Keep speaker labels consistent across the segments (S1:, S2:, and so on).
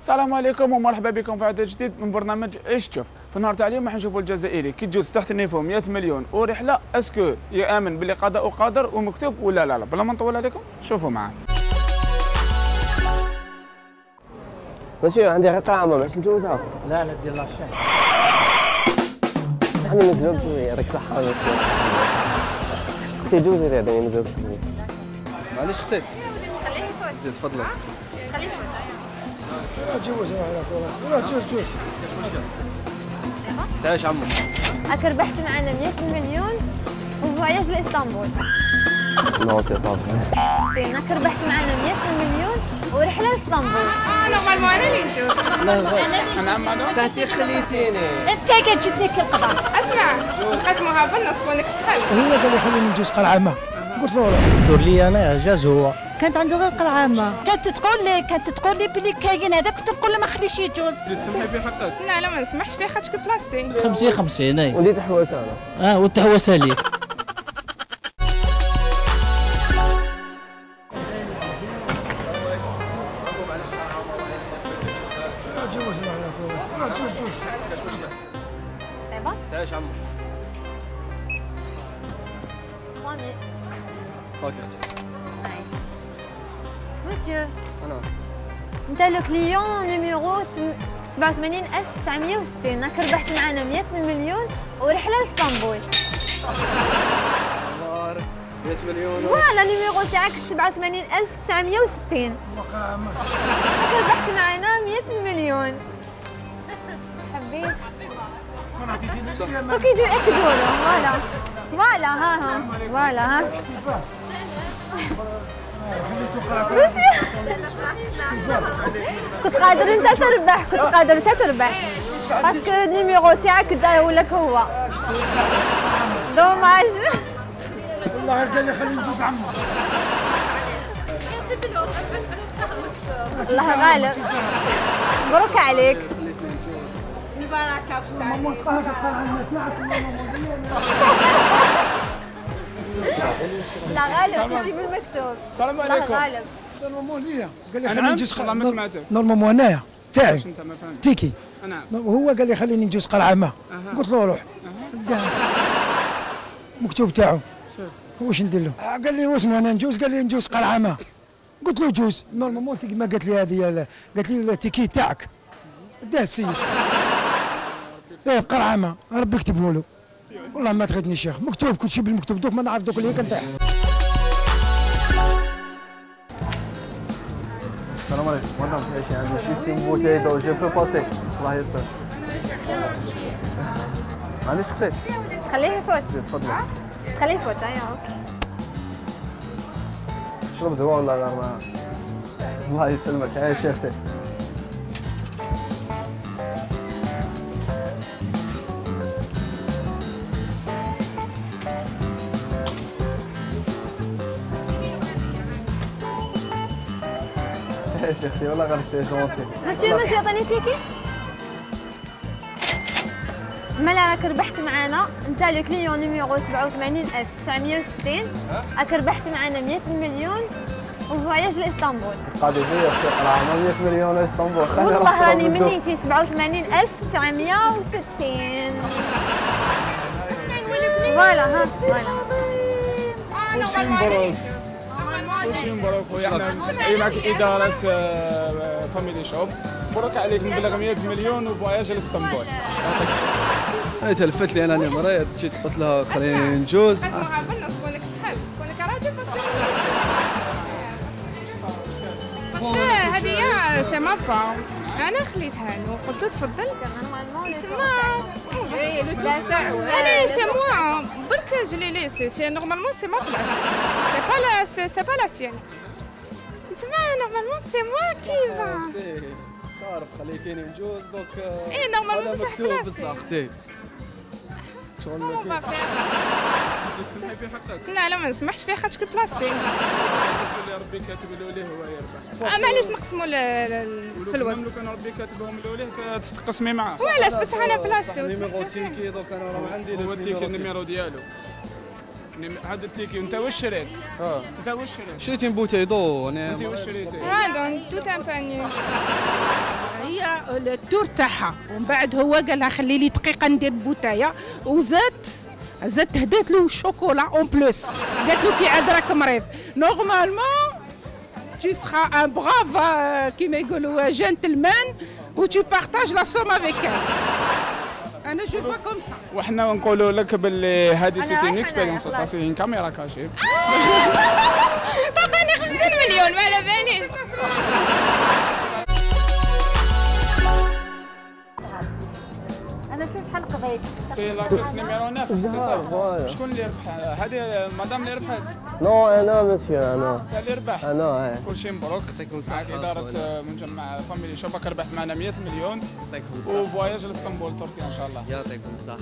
S1: السلام عليكم ومرحبا بكم في عدد جديد من برنامج عيش تشوف. في النهار تاع اليوم راح نشوفوا الجزائري كي تجوز تحت النيفو 100 مليون ورحله، اسكو يامن باللي قضاء وقدر ومكتوب ولا لا؟ بلا ما نطول عليكم شوفوا معنا.
S2: مسيو عندي غير قاعمة باش نجوزها.
S3: لا دير لاشين.
S2: احنا مزوج شوية يعطيك الصحة. اختي جوزي هذا مزوج شوية.
S4: معليش اختي.
S5: خليه يفوت.
S4: زيد تفضلي.
S5: خليه يفوت.
S3: جوز ولا جوز.
S4: كاش مشكل. تعيش عمو.
S5: هاك ربحت معنا 100 مليون وفواياج لاسطنبول.
S2: نو سي با
S5: زين هاك ربحت معنا 100 مليون ورحله لاسطنبول. نورمالمون انا اللي نجوز.
S1: انا عم
S2: ساعتي خليتيني.
S5: انت كتجدني كالقضاء. اسمع نقسموها بالنص وانك تخلي.
S3: هو قال لي خليني نجوز قلعة ما. قلت له روح. دور لي انا جاز هو.
S6: كانت عنده غير قلعة ما. كانت تقول لي بلي كاين هذاك، كنت نقول له ما خليش يجوز.
S1: تسمحي في حقك؟
S5: لا ما نسمحش فيه خاطر بلاستيك.
S3: 50 اي.
S2: وديت حواسة انا.
S3: والتهوسه لي.
S4: تعيش عمو. هاك اختي.
S5: مسيو
S4: انا.
S5: انت لو كليون نيميرو 87960. هاك ربحت معنا 100 مليون ورحله لاسطنبول.
S4: الله 100 مليون.
S5: فوالا نيميرو تاعك 87960. هاك ربحت معنا 100 مليون. حبيت دوك يجوا ياكدوا له. فوالا ها كنت قادر انت تربح. باسكو النيميرو تاعك داير لك هو. دوماج.
S3: والله قال لي خليني نجوز عمو.
S5: الله غالب. مبروك عليك. لا غالب تجيب المكتوب.
S1: السلام
S5: لا
S1: عليكم.
S5: غالب.
S3: نورمالمون ليا قال لي
S1: أنا
S3: خليني نجوز
S1: والله ما سمعتك.
S3: نورمالمون انايا تاعي
S1: واش انت ما فهمت؟
S3: تيكي.
S1: نعم.
S3: هو قال لي خليني نجوز قلعة ما. قلت له روح. مكتوب تاعو. واش ندير له؟ قال لي واسمع انا نجوز، قال لي نجوز قلعة ما. قلت له جوز. نورمالمون تيكي ما قالت لي هذه، قالت لي التيكي تاعك. داه السيد. قلعة ما ربي يكتبه له. والله ما تغيتني شيخ، مكتوب كل شيء بالمكتوب. دوك ما نعرف دوك اللي كنطيح.
S4: السلام عليكم. مدام تعيشي عندي شي بوتاي دو جو بو باسي. الله يستر. معليش اختي.
S5: خليه يفوت.
S4: زيد تفضلي.
S5: خليه يفوت. ايوا اوكي.
S4: شرب دواء ولا لا؟ الله يسلمك. عايش يا اختي. عايش يا اختي والله غير سيزونتي.
S5: مسيو عطيني تيكي. مالا راك ربحت معنا انت لو كليون نيميرو 87960. راك ربحت معنا 100 مليون وفواياج لاسطنبول.
S4: قاعد يجي اختي قلعة 100 مليون اسطنبول.
S5: والله راني من نيتي 87960. فوالا
S1: كلشي مبروك. كلشي مبروك خويا. احنا معك اداره فاميلي شوب. مبروك عليك مبلغ 100 مليون وفواياج لاسطنبول.
S4: هي تلفت لي انا مريض، جيت قلت لها خليني نجوز.
S5: قسموها بالنص كونك تحل كونك راجل. باسكو هذه سي ما با. انا خليتها له قلت له تفضل. تما انا سي موا برك جلي لي سي نورمالمون سي ما بلاص. سي با لا سيان. تما نورمالمون سي موا كي فا.
S4: تعرف خليتيني نجوز دوك.
S5: اي نورمالمون بصح
S4: مكتوب بصح اختي. شغل
S1: انت تسمحي في حقك؟
S5: لا ما نسمحش فيه خاطر بلاستيك.
S1: اللي ربي كاتب له ليه هو يربح.
S5: معليش نقسموا الفلوس.
S1: لو كان ربي كاتبهم له ليه تتقسمي معاه.
S5: وعلاش بصح انا بلاستيك.
S4: نيميرو تيكي دوك انا راه عندي
S1: هو التيكي النيميرو ديالو. هذا التيكي وانت واش شريت؟ انت واش شريت؟
S4: شريت بوتاي دو انا.
S1: انت واش شريتي؟
S5: هذا توت ان باني.
S7: التور تاعها، ومن بعد هو قال لها خلي لي دقيقه ندير بوتايه، وزاد هدات له الشوكولا اون بلوس، قالت له كي عاد راك مريض نورمالمون tu seras un brave كيما يقولوا جنتلمان و tu partages la somme avec elle. انا جو فوا كوم سا.
S1: وحنا نقولوا لك باللي هذه سيتي ان اكسبيريونس ساسي كاميرا كاشيف.
S5: عطاني 50 مليون ما على باليش.
S6: انا شوف شحال قضيت.
S1: سي لا كاس نيميرو 9 شكون اللي ربح؟ هذه مدام اللي ربحت؟
S2: نو انا مسيو انا.
S1: انت اللي ربح؟
S2: انا
S1: كل شيء مبروك. يعطيكم الصحة. إدارة مجمع فاميلي شوبك ربحت معنا 100 مليون.
S8: يعطيكم الصحة.
S1: وفواياج لاسطنبول تركيا إن شاء الله.
S8: يعطيكم الصحة.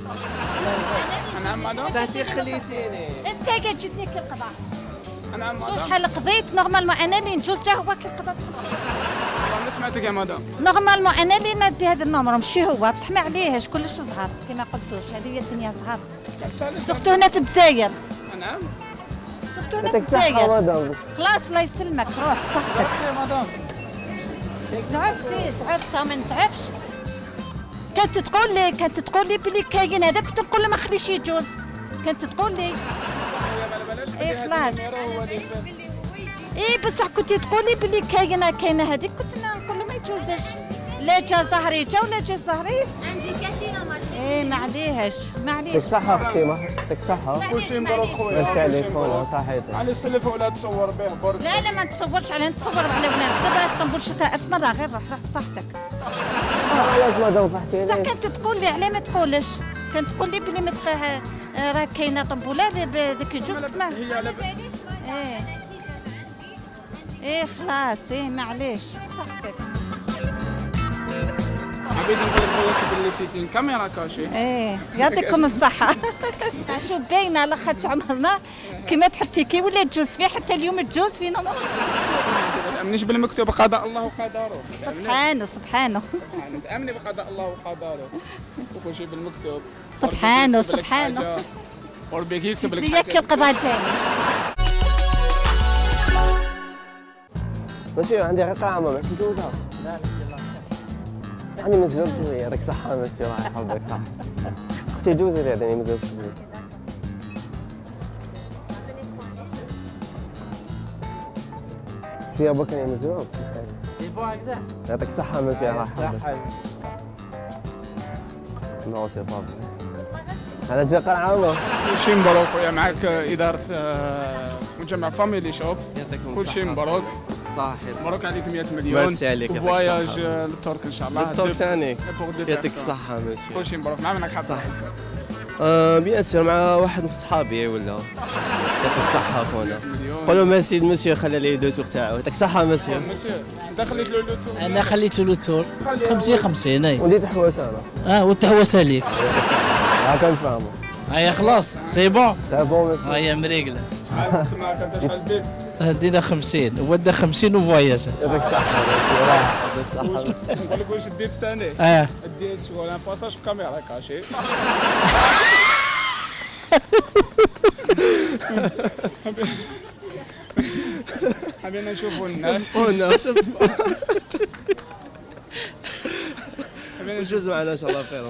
S1: نعم مدام.
S8: ساعتي خليتيني.
S6: انت كتجدني كي القضاء.
S1: نعم
S6: شوف
S1: مدام.
S6: شحال قضيت نورمالمون انا اللي نجوز حتى هو كي القضاء.
S1: والله ما سمعتك يا مدام.
S6: نورمالمون انا اللي ندي هذا النمر ماشي هو، بصح ما عليهش كلش صغار كما قلتوش، هذه هي الدنيا صغار. سورتو هنا في الجزائر.
S1: نعم.
S6: سورتو هنا في الجزائر. خلاص الله يسلمك روح صحتك.
S1: عرفتي يا مدام.
S6: زعفت ما نزعفش. كانت تقول لي بلي كاين هذا، كنت نقول لها ما خليش يجوز، كانت تقول لي إيه خلاص. ايه بصح كنتي تقولي بلي كاينه هذيك، كنت نقول له ما يجوزش، لا جا زهري جا ولا جا زهري.
S5: عندي كاتينا مارشي.
S6: ايه معليهش
S2: يعطيك الصحة اختي، يعطيك الصحة.
S1: كل شيء مبروك خويا.
S2: ميرسي عليك خويا صحيتك.
S1: على السلف ولا تصور به برك.
S6: لا ما تصورش علينا، نتصور على ولاد دابا اسطنبول شتها 1000 مرة، غير روح بصحتك.
S2: علاش مدام فرحتيني؟
S6: بصح كانت تقول لي علاه ما تقولش، كانت تقول لي بلي ما راه كاينه طنبوله بهذاك الجوز كنت ما
S1: هي على
S6: ايه خلاص ايه معليش صحتك.
S1: حبيت نقول لك باللي سيتين كاميرا كاشي.
S6: ايه يعطيكم الصحة. شوف باينة لاخاطش عمرنا كيما تحطي كي ولا تجوز فيه، حتى اليوم تجوز فينا.
S1: ما تأمنيش بالمكتوب قضاء الله وقدره.
S6: سبحانه.
S1: تأمني بقضاء الله وقدره وكل شيء بالمكتوب.
S6: سبحانه.
S1: وربيك يكتب لك
S6: حاجة. كي القضاء جاي.
S2: مسيو عندي رقعة ما باش نجوزها. لا يعني مزوج شوية، يعطيك الصحة مسيو الله يحفظك صح. اختي جوزي لي يعني مزوج شوية. شوية بكرة يا مزوج بصح. يعطيك الصحة مسيو الله يحفظك. نو سي بابا. أنا جاي قرعة والله.
S1: كل شيء مبروك خويا، معك إدارة مجمع فاميلي شوب.
S8: يعطيكم
S1: كل شيء مبروك.
S8: صحيح.
S1: مبروك عليك 100 مليون.
S8: ميرسي عليك.
S1: فواياج للترك ان شاء الله.
S8: للترك ثاني.
S1: يعطيك
S8: يعطيك الصحة مسيو.
S1: كل شيء مبروك. مع منك حظ.
S8: بيان سور مع واحد من صحابي ولا. يعطيك الصحة خونا. قولوا ميرسي المسيو خلى لي دو تور تاعو. يعطيك الصحة مسيو.
S1: مسيو انت خليت له لو تور.
S9: انا خليت له تور 50 اي.
S2: وليت حواس انا.
S9: وتهوس عليك.
S2: هاكا نفهمو.
S9: هيا خلاص سي بون.
S2: سي بون مسيو.
S9: هيا مريقله.
S1: تسمع انت شحال ديت؟
S9: دينا 50 ودا 50 وفواياج.
S2: يعطيك الصحة مسيو الله يحفظك صحة مسيو.
S1: نقول لك واش ديت ثاني؟ ديت شغل ان باساج في كاميرا كاشي. حبينا نشوفوا الناس.
S8: حبينا نجوز معنا ان شاء الله خير.